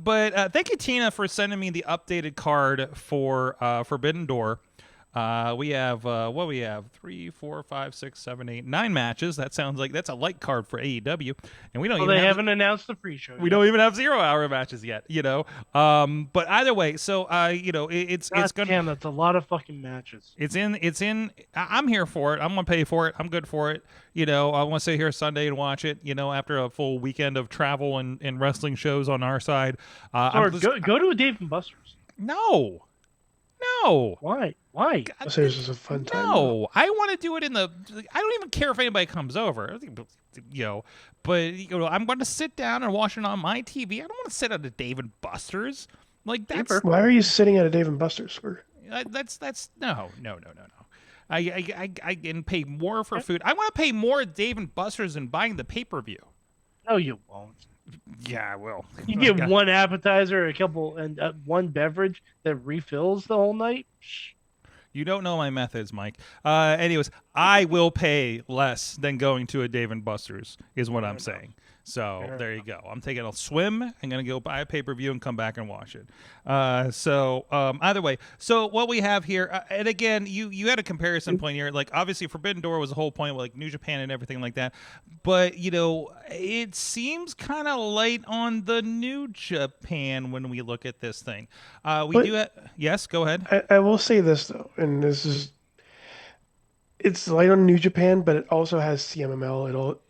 But thank you, Tina, for sending me the updated card for Forbidden Door. We have what we have 3, 4, 5, 6, 7, 8, 9 matches. That sounds like that's a light card for AEW, and we don't. Well, even they have, haven't announced the pre-show. We don't even have 0-hour matches yet. But either way, so it's gonna. Damn, that's a lot of fucking matches. It's in. I'm here for it. I'm gonna pay for it. I'm good for it. I want to sit here Sunday and watch it. After a full weekend of travel and wrestling shows on our side. Or go to a Dave and Buster's. No. Why? So this is a fun time. No, I want to do it I don't even care if anybody comes over. But I'm going to sit down and watch it on my TV. I don't want to sit at a Dave and Buster's. Like that's Why are you sitting at a Dave and Buster's? That's no. I can pay more for food. I want to pay more at Dave and Buster's than buying the pay-per-view. No, you won't. Yeah, I will. You get one appetizer, a couple, and one beverage that refills the whole night. You don't know my methods, Mike. Anyways, I will pay less than going to a Dave & Buster's, is what I'm saying. So there you go. I'm taking a swim. I'm going to go buy a pay-per-view and come back and watch it. Either way, so what we have here, and again, you had a comparison point here. Like, obviously, Forbidden Door was the whole point with like New Japan and everything like that. But, it seems kind of light on the New Japan when we look at this thing. Yes, go ahead. I will say this, though, and it's light on New Japan, but it also has CMLL.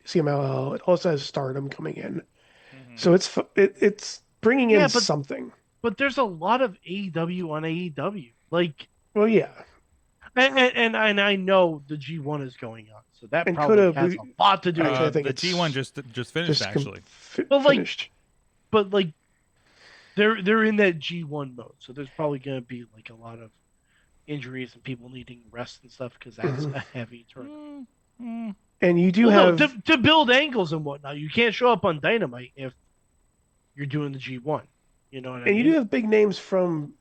It also has Stardom coming in, so it's bringing in something. But there's a lot of AEW on AEW. Like, well, yeah, and I know the G1 is going on, so that probably has a lot to do with it. The G1 just finished actually. Finished. But they're in that G1 mode, so there's probably going to be like a lot of injuries and people needing rest and stuff because that's a heavy tournament. And you do have to build angles and whatnot. You can't show up on Dynamite if you're doing the G1. You know what I mean? And you do have big names from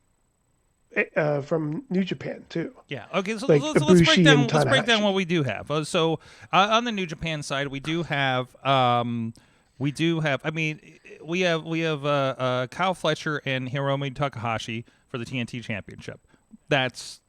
New Japan too. Yeah. Okay. So like let's break down what we do have. So on the New Japan side, we do have. I mean, we have Kyle Fletcher and Hiromu Takahashi for the TNT Championship. That's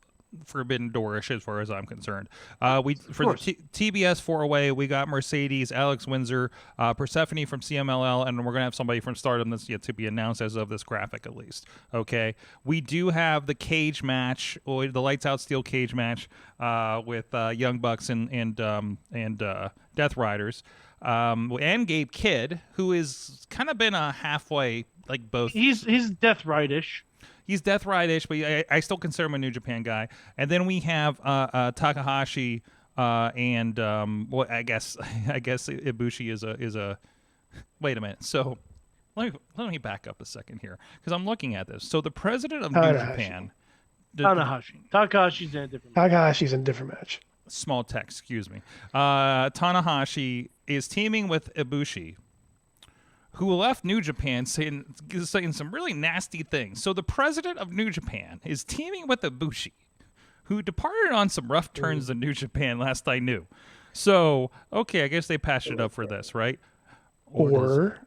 Forbidden Door-ish as far as I'm concerned. For the TBS 4-way, we got Mercedes, Alex Windsor, Persephone from CMLL, and we're going to have somebody from Stardom that's yet to be announced as of this graphic at least. Okay. We do have the cage match, or the Lights Out Steel cage match with Young Bucks and Death Riders. And Gabe Kidd, who is kind of been a halfway, like both. He's Death Ride-ish. He's Death Ride-ish, but I still consider him a New Japan guy. And then we have Takahashi and I guess Ibushi is a. Wait a minute. So let me back up a second here because I'm looking at this. So the president of New Japan, Takahashi's in a different. Takahashi's in a different match. Small text, excuse me. Tanahashi is teaming with Ibushi, who left New Japan saying some really nasty things. So the president of New Japan is teaming with Ibushi, who departed on some rough turns in New Japan last I knew. So, okay, I guess they passed it up for this, right? Or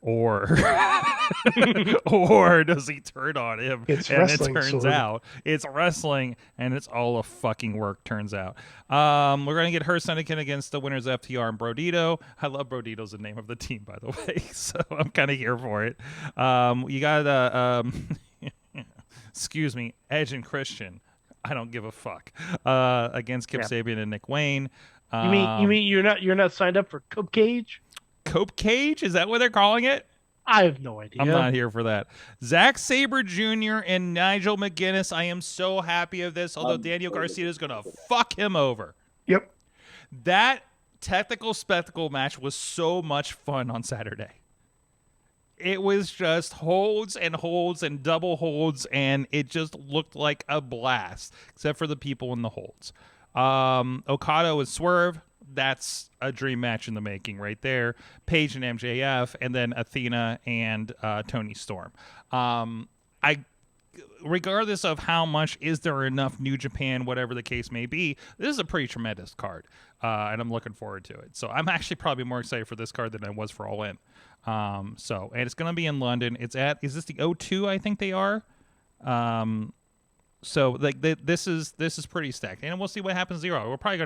does he turn on him? It's and wrestling, it turns out it's wrestling, and it's all a fucking work. Turns out, we're gonna get her Sennekin against the winners FTR and Brodito. I love Brodito's the name of the team, by the way, so I'm kind of here for it. You got excuse me, Edge and Christian. I don't give a fuck. Against Kip Sabian and Nick Wayne. You mean you're not signed up for Cope Cage? Cope Cage? Is that what they're calling it? I have no idea. I'm not here for that. Zack Sabre Jr. and Nigel McGuinness. I am so happy of this, although Daniel Garcia is going to fuck him over. Yep. That technical spectacle match was so much fun on Saturday. It was just holds and holds and double holds, and it just looked like a blast, except for the people in the holds. Okada with Swerve. That's a dream match in the making right there. Paige and MJF, and then Athena and Toni Storm. I regardless of how much is there enough New Japan, whatever the case may be, this is a pretty tremendous card, and I'm looking forward to it. So I'm actually probably more excited for this card than I was for All In. And it's going to be in London. Is this the O2? I think they are. So like this is pretty stacked, and we'll see what happens 0 hour. We're probably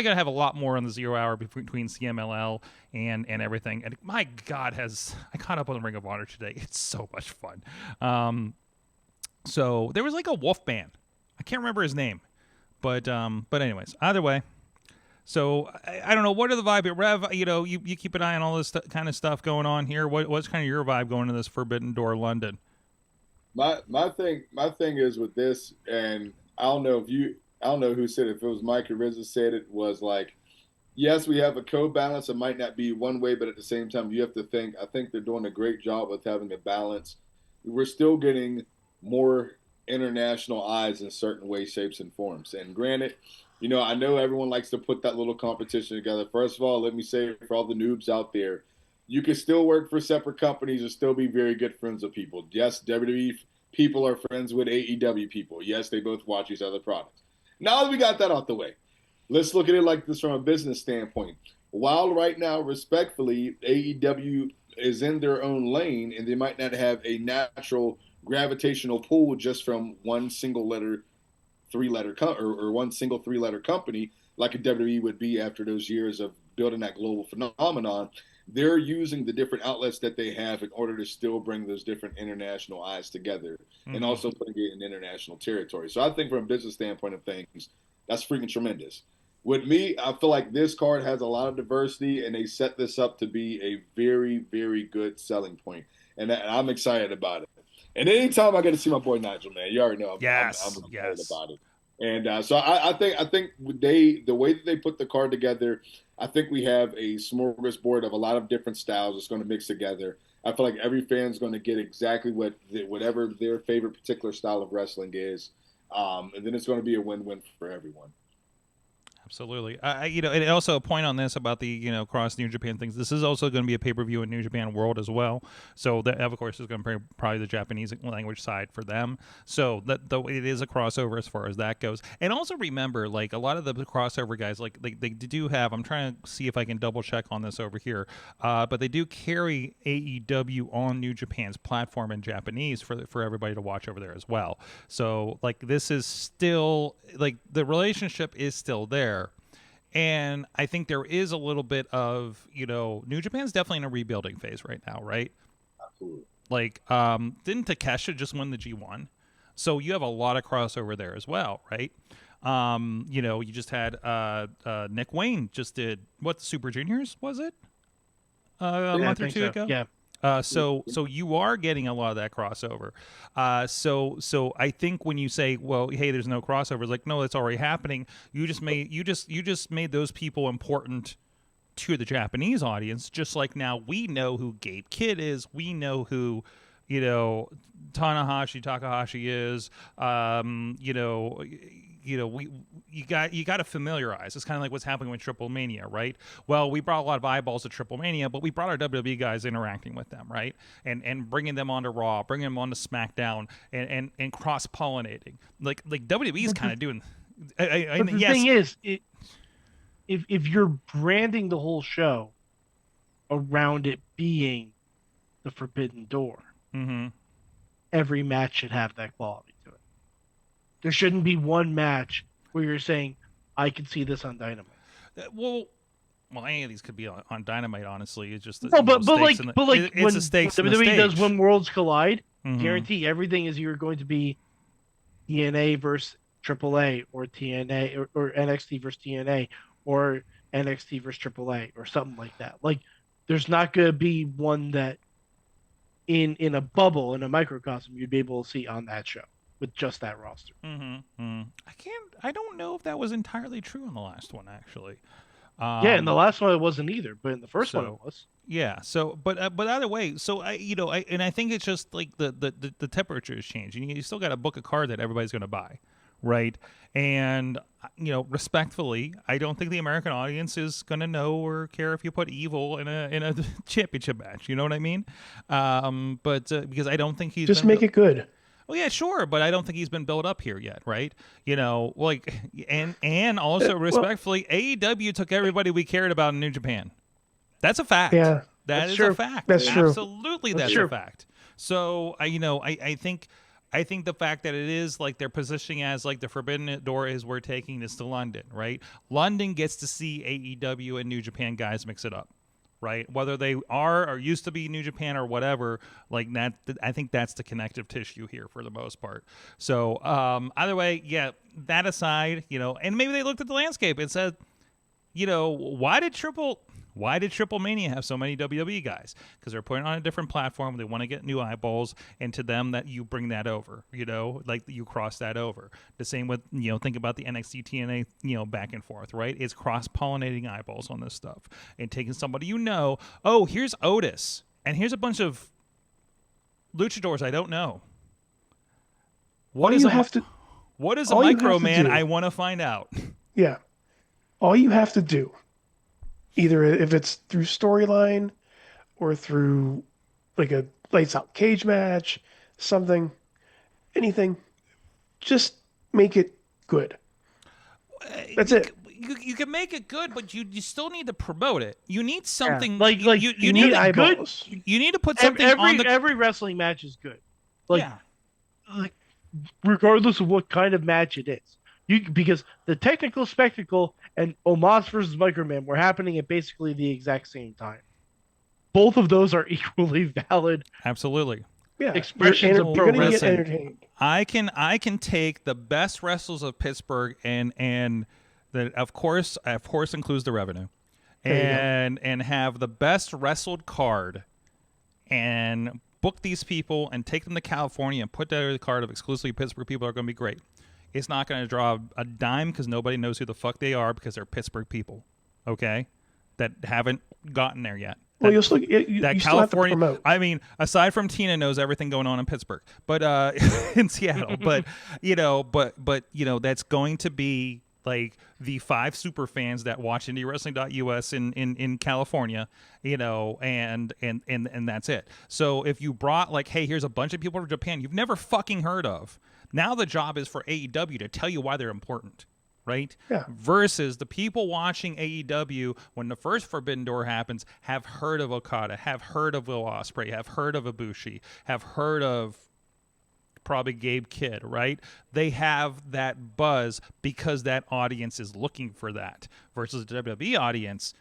gonna have a lot more on the 0 hour between CMLL and everything. And my God, I caught up on Ring of Honor today. It's so much fun. So there was like a wolf band. I can't remember his name, but anyways, either way. So I don't know, what are the vibe? Rev, you keep an eye on all this kind of stuff going on here. What's kind of your vibe going to this Forbidden Door London? My thing is with this, and I don't know who said it. If it was Mike or Rizzo said it, was like, yes, we have a co-balance. It might not be one way, but at the same time, you have to think. I think they're doing a great job with having a balance. We're still getting more international eyes in certain ways, shapes, and forms. And granted, I know everyone likes to put that little competition together. First of all, let me say for all the noobs out there, you can still work for separate companies and still be very good friends with people. Yes, WWE people are friends with AEW people. Yes, they both watch each other's products. Now that we got that out the way, let's look at it like this from a business standpoint. While right now, respectfully, AEW is in their own lane and they might not have a natural gravitational pull just from one single letter, or one single three-letter company like a WWE would be after those years of building that global phenomenon, they're using the different outlets that they have in order to still bring those different international eyes together and also putting it in international territory. So I think from a business standpoint of things, that's freaking tremendous. With me, I feel like this card has a lot of diversity, and they set this up to be a very, very good selling point. And I'm excited about it. And anytime I get to see my boy Nigel, man, you already know I'm excited about it. And so I think the way that they put the card together, I think we have a smorgasbord of a lot of different styles that's going to mix together. I feel like every fan's going to get exactly whatever their favorite particular style of wrestling is, and then it's going to be a win-win for everyone. Absolutely. And also a point on this about the, cross New Japan things. This is also going to be a pay-per-view in New Japan World as well. So that, of course, is going to be probably the Japanese language side for them. So it is a crossover as far as that goes. And also remember, like, a lot of the crossover guys, like, they do have, I'm trying to see if I can double check on this over here, but they do carry AEW on New Japan's platform in Japanese for everybody to watch over there as well. So, like, this is still, like, the relationship is still there. And I think there is a little bit of, New Japan's definitely in a rebuilding phase right now, right? Absolutely. Like, didn't Takeshita just win the G1? So you have a lot of crossover there as well, right? You just had Nick Wayne just did, the Super Juniors, was it? A month or two ago? Yeah. So you are getting a lot of that crossover. So I think when you say, well, hey, there's no crossover, it's like, no, it's already happening. You just made those people important to the Japanese audience, just like now we know who Gabe Kidd is, we know who, Takahashi is, you got to familiarize. It's kind of like what's happening with Triple Mania, right? Well, we brought a lot of eyeballs to Triple Mania, but we brought our WWE guys interacting with them, right? And bringing them onto Raw, bringing them onto SmackDown, and cross pollinating. Like WWE is kind of doing. The thing is, if you're branding the whole show around it being the Forbidden Door, every match should have that quality to it. There shouldn't be one match where you're saying, I can see this on Dynamite. Well, any of these could be on Dynamite, honestly. It's just but when WWE does When Worlds Collide, guarantee everything is you're going to be TNA versus AAA, or TNA or NXT versus TNA, or NXT versus AAA, or something like that. Like, there's not going to be one that in a bubble, in a microcosm, you'd be able to see on that show with just that roster. I don't know if that was entirely true in the last one, actually. In the last one it wasn't either, but in the first one it was. Yeah. So, but either way, so I think it's just like the temperature has changed. You still got to book a card that everybody's going to buy, right? And respectfully, I don't think the American audience is going to know or care if you put Evil in a championship match. You know what I mean? But because I don't think he's just make it good. Well, yeah, sure, but I don't think he's been built up here yet, right? And also respectfully, AEW took everybody we cared about in New Japan. That's a fact. Yeah, that's true. a fact. That's true. Absolutely, that's a fact. So I think the fact that it is like they're positioning as like the Forbidden Door is we're taking this to London, right? London gets to see AEW and New Japan guys mix it up. Right, whether they are or used to be New Japan or whatever, like that, I think that's the connective tissue here for the most part. So either way, yeah. That aside, and maybe they looked at the landscape and said, why did Triple Mania have so many WWE guys? Because they're putting it on a different platform. They want to get new eyeballs, and to them that you bring that over, like you cross that over. The same with, think about the NXT TNA, back and forth, right? It's cross-pollinating eyeballs on this stuff and taking somebody, oh, here's Otis, and here's a bunch of luchadors I don't know. What is a Micro Man? I want to find out. Yeah. All you have to do, either if it's through storyline or through like a lights out cage match, anything, just make it good. That's it. You can make it good, but you still need to promote it. You need something you need eyeballs. You need to put something on the every wrestling match is good. Like regardless of what kind of match it is. Because the technical spectacle and Omos versus Microman were happening at basically the exact same time. Both of those are equally valid. Absolutely. Yeah. Expressions of pro wrestling. I can take the best wrestlers of Pittsburgh and that of course includes the revenue. And have the best wrestled card and book these people and take them to California and put that card of exclusively Pittsburgh people are going to be great. It's not going to draw a dime because nobody knows who the fuck they are because they're Pittsburgh people, okay, that haven't gotten there yet. Well, you still have to promote. I mean, aside from Tina knows everything going on in Pittsburgh, but in Seattle, but that's going to be like the 5 super fans that watch IndieWrestling.us in California, and that's it. So if you brought like, hey, here's a bunch of people from Japan you've never fucking heard of. Now the job is for AEW to tell you why they're important, right? Yeah. Versus the people watching AEW when the first Forbidden Door happens have heard of Okada, have heard of Will Ospreay, have heard of Ibushi, have heard of probably Gabe Kidd, right? They have that buzz because that audience is looking for that. Versus the WWE audience,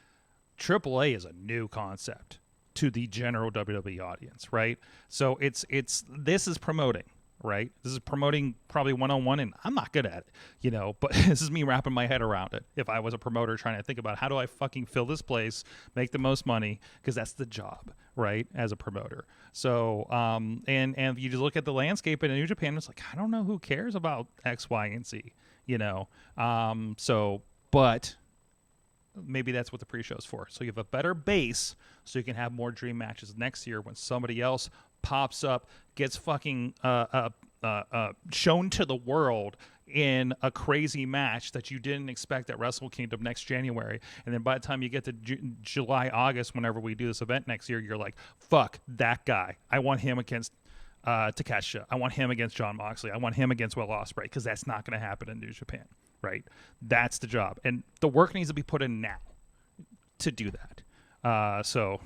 AAA is a new concept to the general WWE audience, right? So this is promoting. Right, this is promoting probably one-on-one, and I'm not good at it, but this is me wrapping my head around it. If I was a promoter trying to think about how do I fucking fill this place, make the most money, because that's the job, right, as a promoter. So, and if you just look at the landscape in New Japan, it's like, I don't know who cares about X, Y, and Z, but maybe that's what the pre-show's for. So you have a better base, so you can have more dream matches next year when somebody else pops up, gets fucking shown to the world in a crazy match that you didn't expect at Wrestle Kingdom next January. And then by the time you get to July, August, whenever we do this event next year, you're like, fuck, that guy. I want him against Takeshita. I want him against Jon Moxley. I want him against Will Ospreay, because that's not going to happen in New Japan, right? That's the job. And the work needs to be put in now to do that. So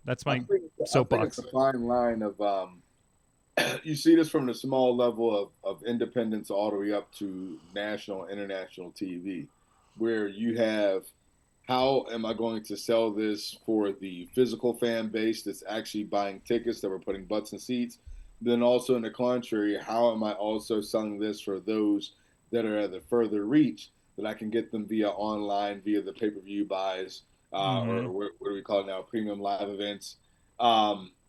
that's my soapbox. It's a fine line of you see this from the small level of independence all the way up to national, international TV, where you have, how am I going to sell this for the physical fan base that's actually buying tickets, that we're putting butts in seats? Then also in the contrary, how am I also selling this for those that are at a further reach, that I can get them via online, via the pay-per-view buys, or what do we call it now, premium live events.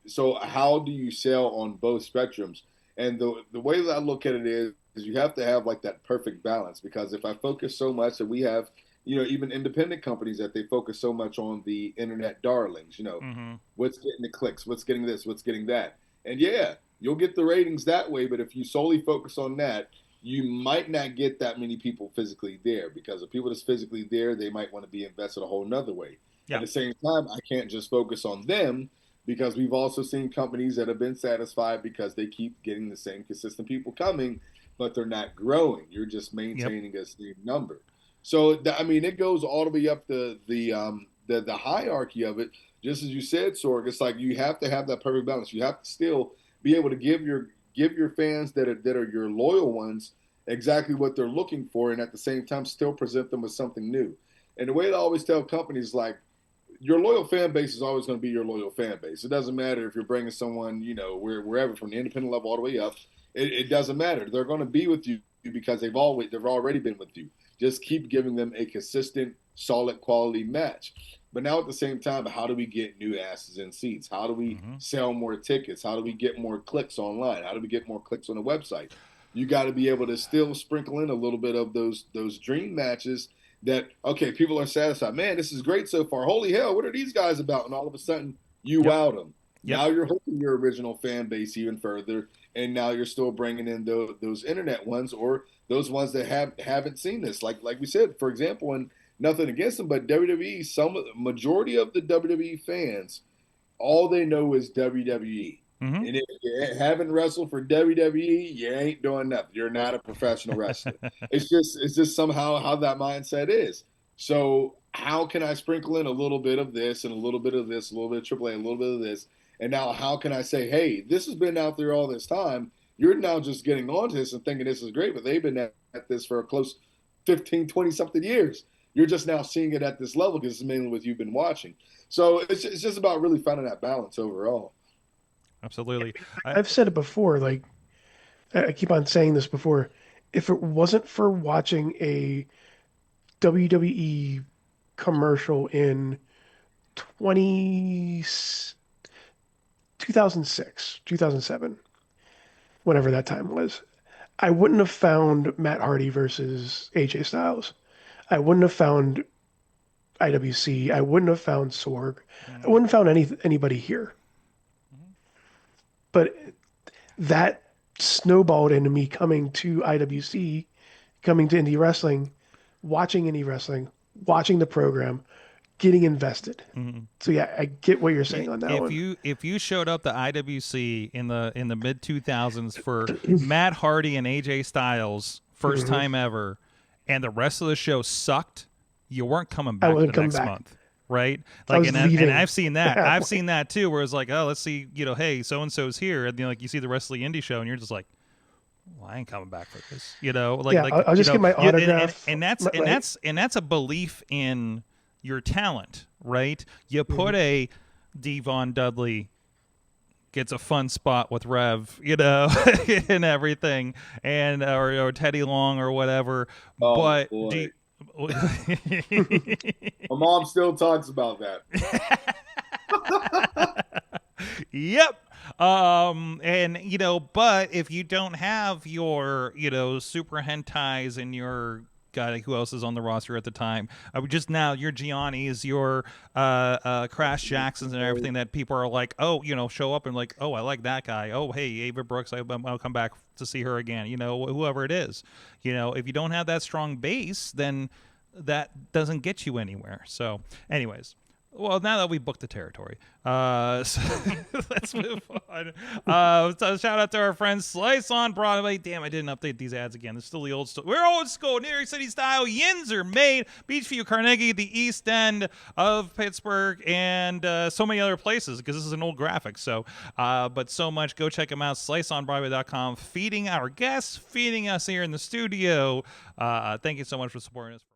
So how do you sell on both spectrums? And the way that I look at it is you have to have like that perfect balance, because if I focus so much, and we have, even independent companies that they focus so much on the internet darlings, what's getting the clicks, what's getting this, what's getting that. And yeah, you'll get the ratings that way, but if you solely focus on that, you might not get that many people physically there, because the people that's physically there, they might want to be invested a whole nother way. Yeah. At the same time, I can't just focus on them, because we've also seen companies that have been satisfied because they keep getting the same consistent people coming, but they're not growing. You're just maintaining a same number. So I mean, it goes all the way up the hierarchy of it. Just as you said, Sorg, it's like you have to have that perfect balance. You have to still be able to give your fans that are your loyal ones exactly what they're looking for, and at the same time still present them with something new. And the way I always tell companies, like, your loyal fan base is always going to be your loyal fan base. It doesn't matter if you're bringing someone, wherever, from the independent level all the way up. It doesn't matter. They're going to be with you because they've already been with you. Just keep giving them a consistent, solid, quality match. But now at the same time, how do we get new asses in seats? How do we sell more tickets? How do we get more clicks online? How do we get more clicks on the website? You got to be able to still sprinkle in a little bit of those dream matches that, okay, people are satisfied. Man, this is great so far. Holy hell, what are these guys about? And all of a sudden, you wowed them. Yep. Now you're hooking your original fan base even further, and now you're still bringing in those internet ones or those ones that haven't seen this. Like we said, for example, and nothing against them, but WWE, majority of the WWE fans, all they know is WWE. And if you haven't wrestled for WWE, you ain't doing nothing. You're not a professional wrestler. It's just somehow how that mindset is. So how can I sprinkle in a little bit of this and a little bit of this, a little bit of AAA, a little bit of this, and now how can I say, hey, this has been out there all this time. You're now just getting onto this and thinking this is great, but they've been at this for a close 15, 20-something years. You're just now seeing it at this level because it's mainly what you've been watching. So it's just about really finding that balance overall. Absolutely. I've said it before, like, I keep on saying this before. If it wasn't for watching a WWE commercial in 2006, 2007, whatever that time was, I wouldn't have found Matt Hardy versus AJ Styles. I wouldn't have found IWC. I wouldn't have found Sorg. I wouldn't have found anybody here. But that snowballed into me coming to IWC, coming to indie wrestling, watching indie wrestling, watching the program, getting invested. So yeah, I get what you're saying on that one. If you showed up to IWC in the mid 2000s for Matt Hardy and AJ Styles first time ever, and the rest of the show sucked, you weren't coming back the next month. Right? Like, and I've seen that. I've seen that too, where it's like, oh, let's see, hey, so and so's here, and like you see the rest of the indie show, and you're just like, well, I ain't coming back for this. I'll just get my autograph. And that's a belief in your talent, right? You put a Devon Dudley gets a fun spot with Rev, and everything, and or Teddy Long or whatever. Oh, but boy. My mom still talks about that. Yep. And but if you don't have your super hentais and your God, who else is on the roster at the time? Just now, your Giannis, your Crash Jacksons, and everything that people are like, oh, show up and like, oh, I like that guy. Oh, hey, Ava Brooks, I'll come back to see her again. Whoever it is. If you don't have that strong base, then that doesn't get you anywhere. So, anyways. Well, now that we booked the territory, so let's move on. So shout out to our friends Slice on Broadway. Damn, I didn't update these ads again. It's still the old stuff. We're old school, New York City style. Yins are made. Beachview, Carnegie, the East End of Pittsburgh, and so many other places because this is an old graphic. So, but so much. Go check them out. SliceOnBroadway.com. Feeding our guests, feeding us here in the studio. Thank you so much for supporting us.